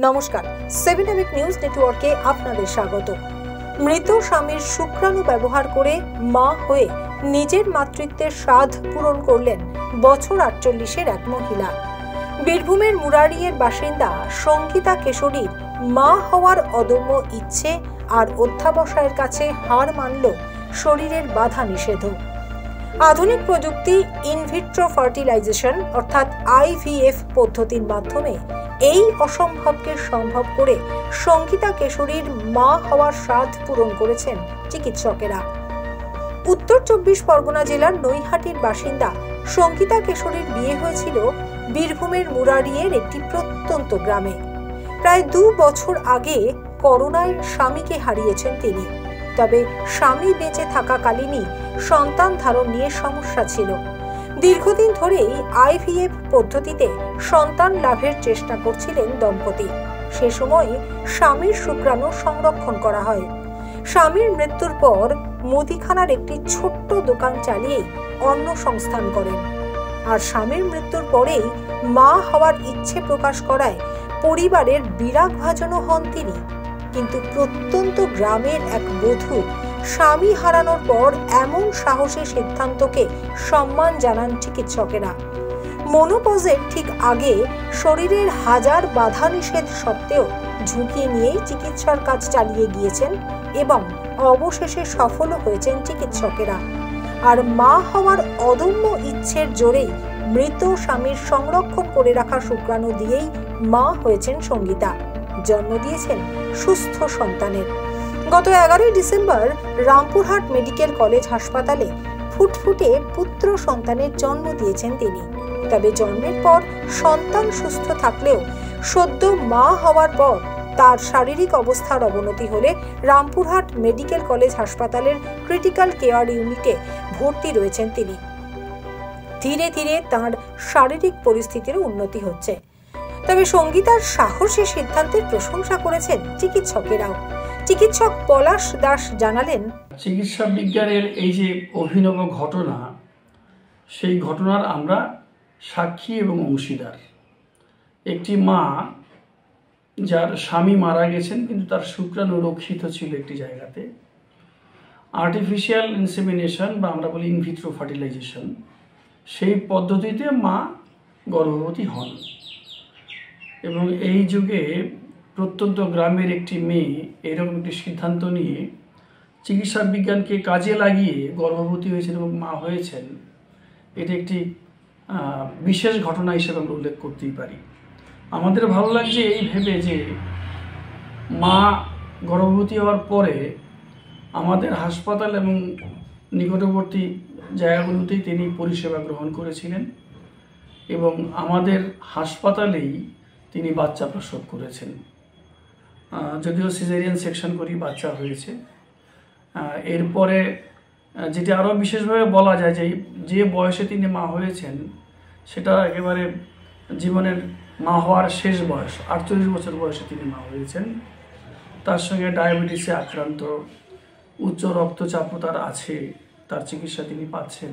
নমস্কার, 7 EPIC news নেটওয়ার্কে আপনাদের স্বাগত। মৃত স্বামীর শুক্রাণু ব্যবহার করে মা হয়ে নিজের মাতৃত্বের স্বাদ পূরণ করলেন বছর 48-এর এক মহিলা। বীরভূমের মুরারিয়ের বাসিন্দা সঙ্গীতা কেশরীর মা হওয়ার অদম্য ইচ্ছে আর অধ্যাবসায়ের কাছে হার মানল শরীরের বাধা নিষেধ। আধুনিক প্রযুক্তি ইনভিট্রো ফার্টিলাইজেশন অর্থাৎ IVF পদ্ধতির মাধ্যমে এই অসম্ভবকে সম্ভব করে সঙ্গীতা কেশরীর মা হওয়ার স্বাদ পূরণ করেছেন চিকিৎসকেরা। উত্তর 24 পরগনা জেলার নৈহাটির বাসিন্দা সঙ্গীতা কেশরীর বিয়ে হয়েছিল বীরভূমের মুরারিয়ের একটি প্রত্যন্ত গ্রামে। প্রায় 2 বছর আগে করোনায় স্বামীকে হারিয়েছেন তিনি। তবে স্বামী বেঁচে থাকাকালীনই সন্তান ধারণ নিয়ে সমস্যা ছিল। দীর্ঘদিন ধরেই IVF পদ্ধতিতে সন্তান লাভের চেষ্টা করছিলেন দম্পতি। সে সময় স্বামীর শুক্রাণু সংরক্ষণ করা হয়। স্বামীর মৃত্যুর পর মুদিখানার একটি ছোট্ট দোকান চালিয়ে অন্ন সংস্থান করেন। আর স্বামীর মৃত্যুর পরেই মা হওয়ার ইচ্ছে প্রকাশ করায় পরিবারের বিরাগভাজনও হন তিনি। কিন্তু প্রত্যন্ত গ্রামের এক বধূ স্বামী হারানোর পর এমন সাহসী সিদ্ধান্তকে সম্মান জানান চিকিৎসকেরা। মনোপজের ঠিক আগে শরীরের হাজার বাধা নিষেধ সত্ত্বেও ঝুঁকি নিয়েই চিকিৎসার কাজ চালিয়ে গিয়েছেন এবং অবশেষে সফলও হয়েছেন চিকিৎসকেরা। আর মা হওয়ার অদম্য ইচ্ছের জোরেই মৃত স্বামীর সংরক্ষণ করে রাখা শুক্রাণু দিয়েই মা হয়েছেন সঙ্গীতা। জন্ম দিয়েছেন সুস্থ সন্তানের। গত 11 ডিসেম্বর রামপুরহাট মেডিকেল কলেজ হাসপাতালে ফুটফুটে পুত্র সন্তানের জন্ম দিয়েছেন তিনি। তবে জন্মের পর সন্তান সুস্থ থাকলেও সদ্য মা হওয়ার পর তার শারীরিক অবস্থার অবনতি হলে রামপুরহাট মেডিকেল কলেজ হাসপাতালের ক্রিটিক্যাল কেয়ার ইউনিটে ভর্তি রয়েছেন তিনি। ধীরে ধীরে তার শারীরিক পরিস্থিতির উন্নতি হচ্ছে। তবে সঙ্গীতার সাহসী সিদ্ধান্তের প্রশংসা করেছেন চিকিৎসকেরাও। চিকিৎসক পলাশ দাস জানালেন, চিকিৎসা বিজ্ঞানের এই যে অভিনব ঘটনা, সেই ঘটনার আমরা সাক্ষী এবং অংশীদার। একটি মা যার স্বামী মারা গেছেন কিন্তু তার শুক্রাণু রক্ষিত ছিল একটি জায়গাতে, আর্টিফিশিয়াল ইনসেমিনেশন বা আমরা বলি ইনভিট্রো ফার্টিলাইজেশন, সেই পদ্ধতিতে মা গর্ভবতী হন। এবং এই যুগে প্রত্যন্ত গ্রামের একটি মেয়ে এরকম একটি সিদ্ধান্ত নিয়ে চিকিৎসা বিজ্ঞানকে কাজে লাগিয়ে গর্ভবতী হয়েছেন এবং মা হয়েছেন, এটি একটি বিশেষ ঘটনা হিসেবে আমরা উল্লেখ করতেই পারি। আমাদের ভালো লাগছে এই ভেবে যে মা গর্ভবতী হওয়ার পরে আমাদের হাসপাতাল এবং নিকটবর্তী জায়গাগুলোতেই তিনি পরিষেবা গ্রহণ করেছিলেন এবং আমাদের হাসপাতালেই তিনি বাচ্চা প্রসব করেছেন। যদিও সিজারিয়ান সেকশন করেই বাচ্চা হয়েছে। এরপরে যেটি আরও বিশেষভাবে বলা যায় যে বয়সে তিনি মা হয়েছেন সেটা একেবারে জীবনের মা হওয়ার শেষ বয়স, 48 বছর বয়সে তিনি মা হয়েছেন। তার সঙ্গে ডায়াবেটিসে আক্রান্ত, উচ্চ রক্তচাপও তার আছে, তার চিকিৎসা তিনি পাচ্ছেন।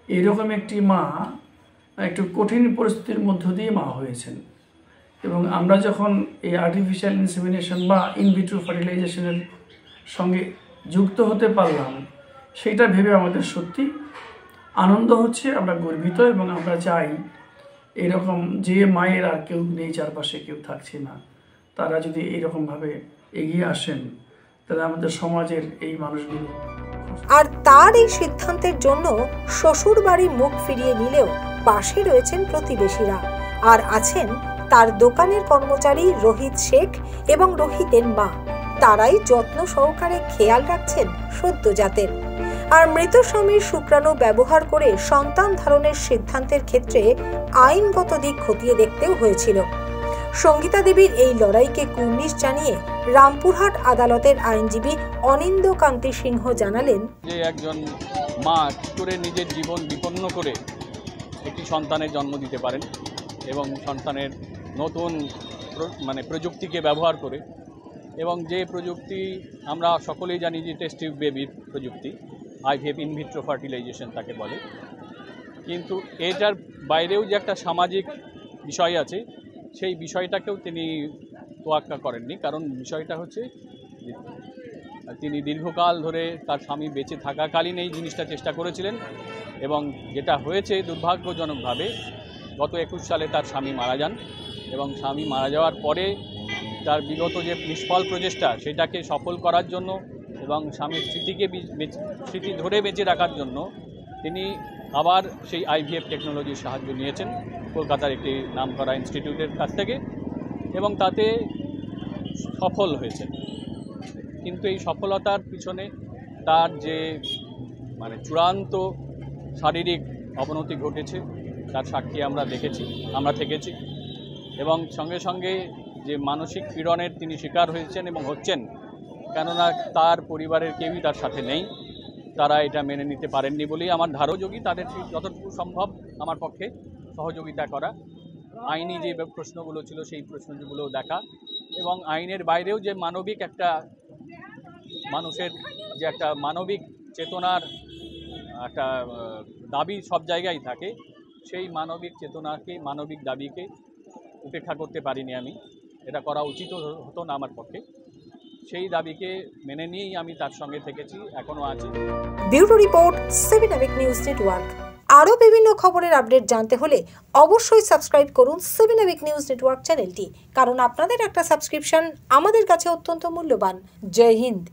এইরকম একটি মা একটু কঠিন পরিস্থিতির মধ্য দিয়ে মা হয়েছেন এবং আমরা যখন এই আর্টিফিশিয়াল ইনসেমিনেশন বা ইনভিট্রো ফার্টিলাইজেশনের সঙ্গে যুক্ত হতে পারলাম, সেটা ভেবে আমাদের সত্যি আনন্দ হচ্ছে, আমরা গর্বিত এবং আমরা চাই এরকম যে মায়ের আর কেউ নেই, চারপাশে কেউ থাকছে না, তারা যদি এইরকমভাবে এগিয়ে আসেন তাহলে আমাদের সমাজের এই মানুষগুলো। আর তার এই সিদ্ধান্তের জন্য শ্বশুর বাড়ি মুখ ফিরিয়ে নিলেও পাশে রয়েছেন প্রতিবেশীরা আর আছেন তার দোকানের কর্মচারী রোহিত শেখ এবং রোহিতের মা। তারাই যত্ন সহকারে খেয়াল রাখছেন সদ্যজাতের। আর মৃত স্বামীর শুক্রাণু ব্যবহার করে সন্তান ধারণের সিদ্ধান্তের ক্ষেত্রে আইনগত দিক খতিয়ে দেখতেও হয়েছিল। সঙ্গীতা দেবীর এই লড়াইকে কুর্নিশ জানিয়ে রামপুরহাট আদালতের আইনজীবী অনিন্দ কান্তি সিংহ জানালেন, যে একজন মা কি করে নিজের জীবন বিপন্ন করে একটি সন্তানের জন্ম দিতে পারেন এবং সন্তানের নতুন প্রযুক্তিকে ব্যবহার করে, এবং যে প্রযুক্তি আমরা সকলেই জানি যে টেস্ট টিউব বেবির প্রযুক্তি, IVF ইনভিট্রো ফার্টিলাইজেশন তাকে বলে। কিন্তু এটার বাইরেও যে একটা সামাজিক বিষয় আছে, সেই বিষয়টাকেও তিনি তোয়াক্কা করেননি। কারণ বিষয়টা হচ্ছে যে তিনি দীর্ঘকাল ধরে তার স্বামী বেঁচে থাকাকালীন এই জিনিসটা চেষ্টা করেছিলেন, এবং যেটা হয়েছে দুর্ভাগ্যজনকভাবে গত 21 সালে তার স্বামী মারা যান, এবং স্বামী মারা যাওয়ার পরে তার বিগত যে নিষ্ফল প্রচেষ্টা সেটাকে সফল করার জন্য এবং স্বামীর স্মৃতি ধরে বেঁচে রাখার জন্য তিনি আবার সেই IVF টেকনোলজির সাহায্য নিয়েছেন কলকাতার একটি নামকরা ইনস্টিটিউটের কাছ থেকে, এবং তাতে সফল হয়েছেন। কিন্তু এই সফলতার পিছনে তার যে চূড়ান্ত শারীরিক অবনতি ঘটেছে তার সাক্ষী আমরা থেকেছি, এবং সঙ্গে সঙ্গে যে মানসিক পীড়নের তিনি শিকার হয়েছেন এবং হচ্ছেন, কেননা তার পরিবারের কেউই তার সাথে নেই, তারা এটা মেনে নিতে পারেননি বলেই আমার ধারণযোগী তাদের যতটুকু সম্ভব আমার পক্ষে সহযোগিতা করা, আইনি যে প্রশ্নগুলো ছিল সেই প্রশ্নগুলো দেখা, এবং আইনের বাইরেও যে মানবিক একটা মানুষের যে একটা মানবিক চেতনার একটা দাবি সব জায়গায় থাকে, সেই মানবিক চেতনাকে মানবিক দাবিকে উপেক্ষা করতে পারিনি আমি, এটা করা উচিত হতো না আমার পক্ষে। সেই দাবিকে মেনে নিয়েই আমি তার সঙ্গে থেকেছি, এখনো আছি। Bureau report 7 hour news network. আরও বিভিন্ন খবরের আপডেট জানতে হলে অবশ্যই সাবস্ক্রাইব করুন 7 আওয়ার নিউজ নেটওয়ার্ক চ্যানেলটি, কারণ আপনাদের একটা সাবস্ক্রিপশন আমাদের কাছে অত্যন্ত মূল্যবান। জয় হিন্দ।